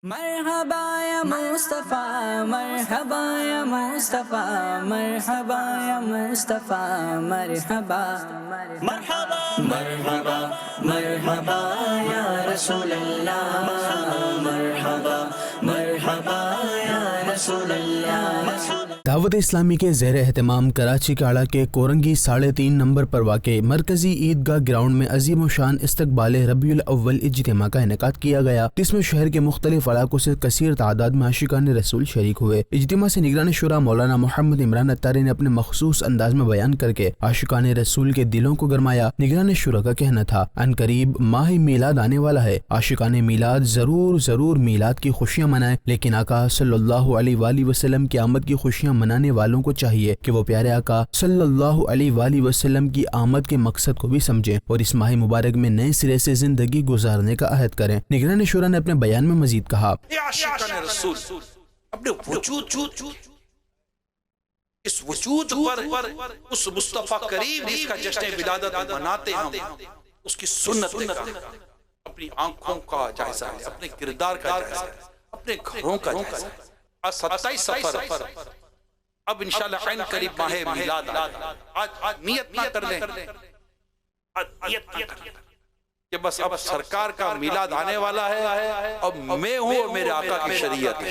مرحبا یا مصطفیٰ، مرحبا یا مصطفیٰ، مرحبا یا مصطفیٰ، مرحبا مرحبا مرحبا مرحبا یا رسول اللہ، مرحبا مرحبا یا رسول اللہ۔ دعوت اسلامی کے زیر اہتمام کراچی کاڑا کے کورنگی 3.5 نمبر پر واقع مرکزی عیدگاہ گراؤنڈ میں عظیم و شان استقبال ربیع الاول اجتماع کا انعقاد کیا گیا، جس میں شہر کے مختلف علاقوں سے کثیر تعداد میں عاشقان رسول شریک ہوئے۔ اجتماع سے نگران شورا مولانا محمد عمران اتاری نے اپنے مخصوص انداز میں بیان کر کے عاشقان رسول کے دلوں کو گرمایا۔ نگران شورا کا کہنا تھا، ان قریب ماہ میلاد آنے والا ہے، عاشقان میلاد ضرور میلاد کی خوشیاں منائیں، لیکن آقا صلی اللہ علیہ وآلہ وسلم کی آمد کی خوشیاں منانے والوں کو چاہیے کہ وہ پیارے آقا صلی اللہ علیہ وآلہ وسلم کی آمد کے مقصد کو بھی سمجھیں اور اس ماہ مبارک میں نئے سرے سے زندگی گزارنے کا عہد کریں۔ نگران شورا نے اپنے بیان میں مزید کہا، عاشقان رسول اپنے وجود اس وجود پر اس مصطفیٰ کریم جس کا جشن ولادت مناتے ہم اس کی سنت اپنی آنکھوں کا جائزہ ہے، اپنے کردار کا جائزہ ہے، اپنے گھروں کا جائزہ ہے۔ 27 سفر اب انشاءاللہ عین قریب ماہ میلاد آج نیت نہ کر لیں، کہ بس اب سرکار کا میلاد آنے والا ہے، اب میں ہوں اور میرے آقا کی شریعت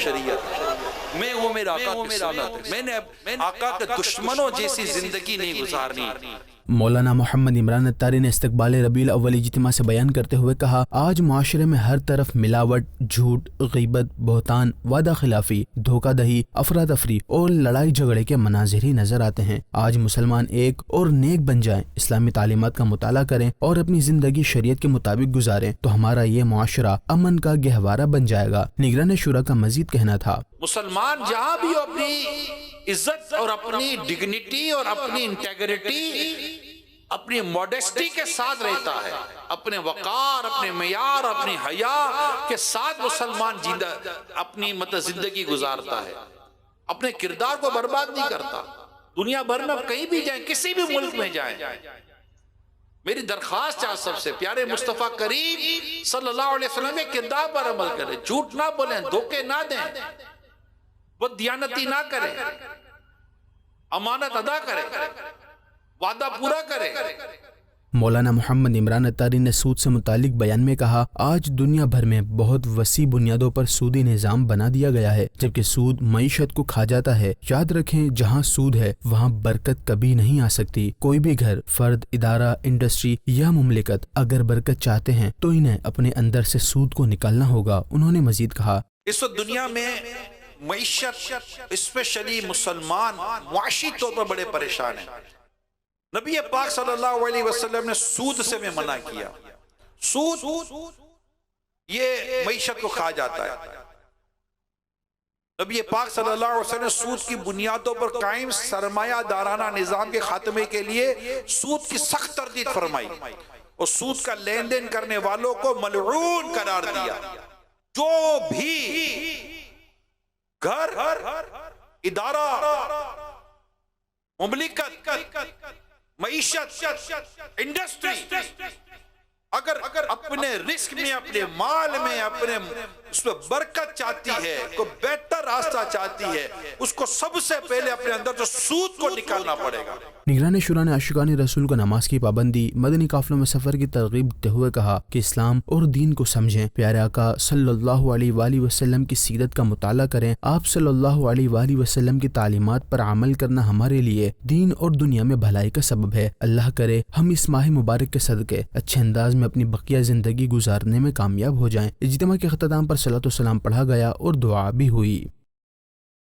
میں ہوں، میرے آقا کی سنت، میں نے آقا کے دشمنوں جیسی زندگی نہیں گزارنی۔ مولانا محمد عمران اتاری نے استقبال ربیع الاول اجتماع سے بیان کرتے ہوئے کہا، آج معاشرے میں ہر طرف ملاوٹ، جھوٹ، غیبت، بہتان، وعدہ خلافی، دھوکہ دہی، افراتفری اور لڑائی جھگڑے کے مناظر ہی نظر آتے ہیں۔ آج مسلمان ایک اور نیک بن جائیں، اسلامی تعلیمات کا مطالعہ کریں اور اپنی زندگی شریعت کے مطابق گزاریں تو ہمارا یہ معاشرہ امن کا گہوارہ بن جائے گا۔ نگران شورا کا مزید کہنا تھا، مسلمان جہاں بھی اپنی عزت اور اپنی ڈگنیٹی اور اپنی انٹیگریٹی، اپنی موڈیسٹی کے ساتھ رہتا ہے، اپنے وقار، اپنے معیار، اپنی حیا کے ساتھ مسلمان اپنی زندگی گزارتا ہے، اپنے کردار کو برباد نہیں کرتا۔ دنیا بھر میں کہیں بھی جائیں، کسی بھی ملک میں جائیں، میری درخواست ہے سب سے، پیارے مصطفیٰ کریم صلی اللہ علیہ وسلم کے کردار پر عمل کریں، جھوٹ نہ بولیں، دھوکے نہ دیں، بددیانتی نہ کریں، امانت ادا کریں، وعدہ پورا کریں۔ مولانا محمد عمران اتاری نے سود سے متعلق بیان میں کہا، آج دنیا بھر میں بہت وسیع بنیادوں پر سودی نظام بنا دیا گیا ہے، جبکہ سود معیشت کو کھا جاتا ہے۔ یاد رکھیں، جہاں سود ہے وہاں برکت کبھی نہیں آ سکتی۔ کوئی بھی گھر، فرد، ادارہ، انڈسٹری یا مملکت اگر برکت چاہتے ہیں تو انہیں اپنے اندر سے سود کو نکالنا ہوگا۔ انہوں نے مزید کہا، اس وقت دنیا میں معیشت، اسپیشلی مسلمان معاشی طور پر بڑے پریشان ہیں۔ نبی پاک صلی اللہ علیہ وسلم نے سود سے میں منع کیا۔ سود یہ معیشت کو کھا جاتا ہے۔ نبی پاک صلی اللہ علیہ وسلم نے سود کی بنیادوں پر قائم سرمایہ دارانہ نظام کے خاتمے کے لیے سود کی سخت تردید فرمائی اور سود کا لین دین کرنے والوں کو ملعون قرار دیا۔ جو بھی گھر، ادارہ، مملکت، معیشت، انڈسٹری اگر اپنے رزق میں، اپنے مال میں، اپنے اس میں برکت چاہتی ہے، کوئی بہتر راستہ چاہتی ہے، اس کو سب سے پہلے اپنے اندر جو سود کو نکالنا پڑے گا۔ نگران شورا نے عاشقان رسول کو نماز کی پابندی، مدنی قافلوں میں سفر کی ترغیب دیتے ہوئے کہا کہ اسلام اور دین کو سمجھیں، پیارے آقا صلی اللہ علیہ وآلہ وسلم کی سیرت کا مطالعہ کریں، آپ صلی اللہ علیہ وآلہ وسلم کی تعلیمات پر عمل کرنا ہمارے لیے دین اور دنیا میں بھلائی کا سبب ہے۔ اللہ کرے ہم اس ماہ مبارک کے صدقے اچھے انداز میں اپنی بقیہ زندگی گزارنے میں کامیاب ہو جائیں۔ اجتماع کے اختتام پر صلاۃ و سلام پڑھا گیا اور دعا بھی ہوئی۔